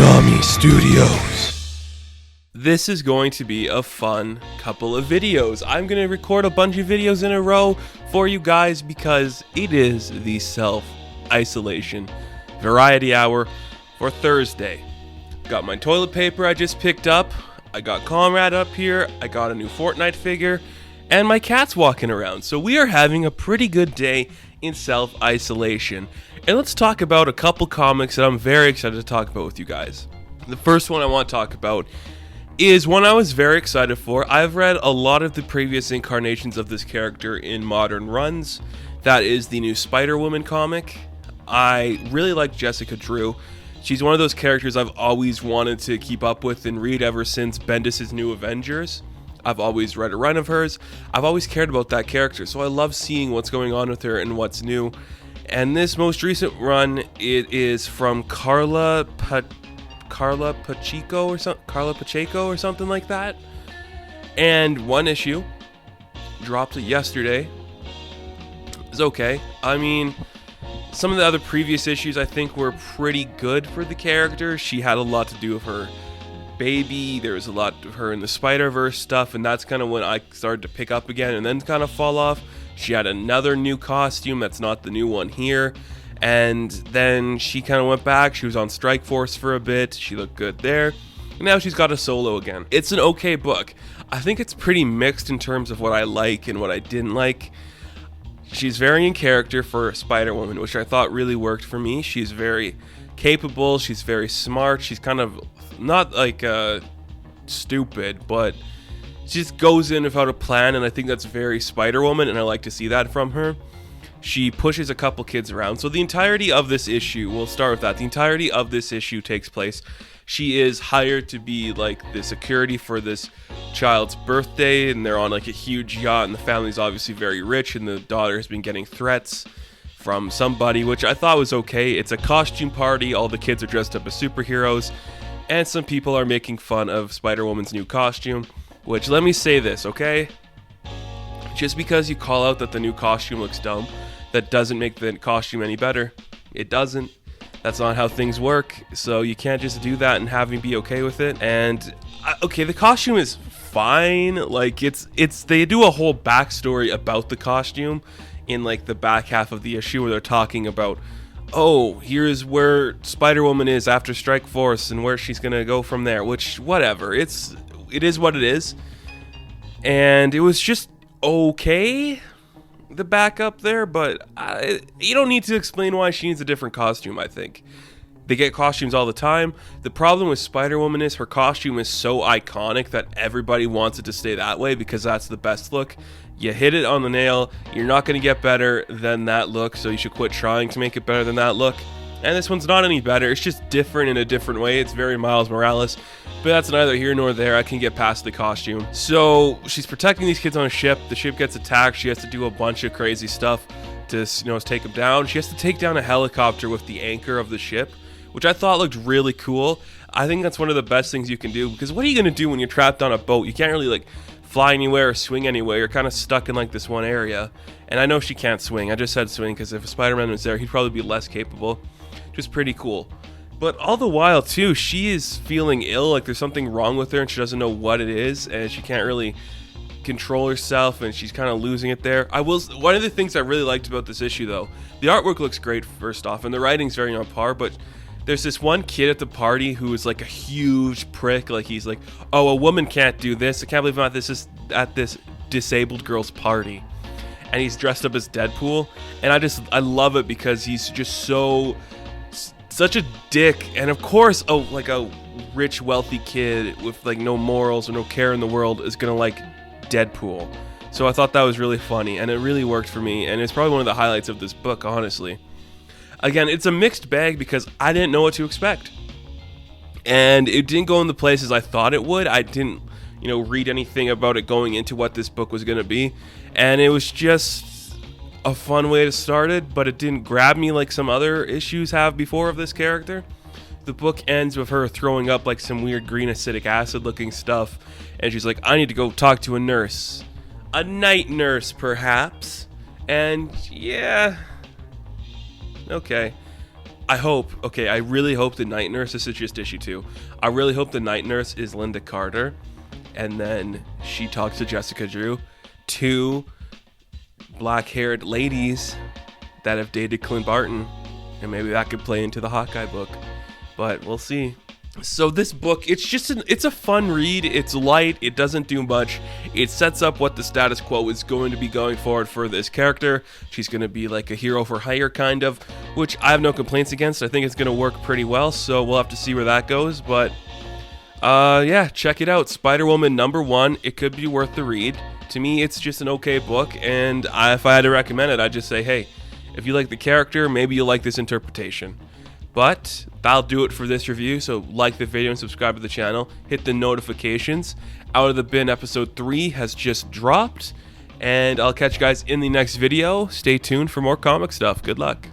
Konami Studios. This is going to be a fun couple of videos. I'm going to record a bunch of videos in a row for you guys because it is the self-isolation variety hour for Thursday. Got my toilet paper I just picked up. I got Comrade up here. I got a new Fortnite figure. And my cat's walking around. So we are having a pretty good day in self-isolation. And let's talk about a couple comics that I'm very excited to talk about with you guys. The first one I want to talk about is one I was very excited for. I've read a lot of the previous incarnations of this character in modern runs. That is the new Spider-Woman comic. I really like Jessica Drew. She's one of those characters I've always wanted to keep up with and read ever since Bendis' New Avengers. I've always read a run of hers. I've always cared about that character, so I love seeing what's going on with her and what's new. And this most recent run, it is from Carla Pacheco or something like that. And one issue dropped yesterday. It's okay. I mean, some of the other previous issues I think were pretty good for the character. She had a lot to do with her baby. There was a lot of her in the Spider-Verse stuff, and that's kind of when I started to pick up again and then kind of fall off. She had another new costume that's not the new one here, and then she kind of went back. She was on Strike Force for a bit. She looked good there, and now she's got a solo again. It's an okay book. I think it's pretty mixed in terms of what I like and what I didn't like. She's very in character for Spider-Woman, which I thought really worked for me. She's very capable. She's very smart. She's kind of not like stupid, but she just goes in without a plan, and I think that's very Spider-Woman, and I like to see that from her. She pushes a couple kids around. So the entirety of this issue, we'll start with that. The entirety of this issue takes place. She is hired to be like the security for this child's birthday, and they're on like a huge yacht, and the family's obviously very rich, and the daughter has been getting threats from somebody, which I thought was okay. It's a costume party. All the kids are dressed up as superheroes, and some people are making fun of Spider-Woman's new costume. Which, let me say this, okay? Just because you call out that the new costume looks dumb, that doesn't make the costume any better. It doesn't. That's not how things work. So you can't just do that and have me be okay with it. And, okay, the costume is fine. Like, they do a whole backstory about the costume in, like, the back half of the issue where they're talking about, oh, here's where Spider-Woman is after Strike Force and where she's gonna go from there. Which, whatever. It is what it is, and it was just okay, the backup there, but you don't need to explain why she needs a different costume. I think they get costumes all the time. The problem with Spider-Woman is her costume is so iconic that everybody wants it to stay that way because that's the best look. You hit it on the nail. You're not going to get better than that look, so you should quit trying to make it better than that look. And this one's not any better. It's just different in a different way. It's very Miles Morales. But that's neither here nor there. I can get past the costume. So she's protecting these kids on a ship. The ship gets attacked. She has to do a bunch of crazy stuff to, take them down. She has to take down a helicopter with the anchor of the ship, which I thought looked really cool. I think that's one of the best things you can do, because what are you going to do when you're trapped on a boat? You can't really fly anywhere or swing anywhere. You're kind of stuck in this one area. And I know she can't swing. I just said swing because if Spider-Man was there, he'd probably be less capable. Just pretty cool. But all the while too, she is feeling ill, like there's something wrong with her and she doesn't know what it is, and she can't really control herself, and she's kind of losing it there. One of the things I really liked about this issue though, the artwork looks great first off, and the writing's very on par, but there's this one kid at the party who is like a huge prick. Like he's like, oh, a woman can't do this. I can't believe I'm at this disabled girl's party. And he's dressed up as Deadpool, and I love it because he's just such a dick, and of course, a rich, wealthy kid with no morals or no care in the world is gonna like Deadpool. So I thought that was really funny, and it really worked for me, and it's probably one of the highlights of this book, honestly. Again, it's a mixed bag because I didn't know what to expect, and it didn't go in the places I thought it would. I didn't, read anything about it going into what this book was gonna be, and it was just a fun way to start it, but it didn't grab me like some other issues have before of this character. The book ends with her throwing up some weird green acidic acid looking stuff, and she's like, I need to go talk to a nurse. A night nurse, perhaps. And yeah, okay. I really hope the night nurse, this is just issue 2, I really hope the night nurse is Linda Carter, and then she talks to Jessica Drew, two black-haired ladies that have dated Clint Barton, and maybe that could play into the Hawkeye book, but we'll see. So this book, it's a fun read. It's light. It doesn't do much. It sets up what the status quo is going to be going forward for this character. She's going to be like a hero for hire kind of, which I have no complaints against. I think it's going to work pretty well, so we'll have to see where that goes. But yeah, check it out. Spider-Woman #1. It could be worth the read. To me, it's just an okay book, and if I had to recommend it, I'd just say, hey, if you like the character, maybe you'll like this interpretation. But that'll do it for this review, so like the video and subscribe to the channel. Hit the notifications. Out of the Bin episode 3 has just dropped, and I'll catch you guys in the next video. Stay tuned for more comic stuff. Good luck.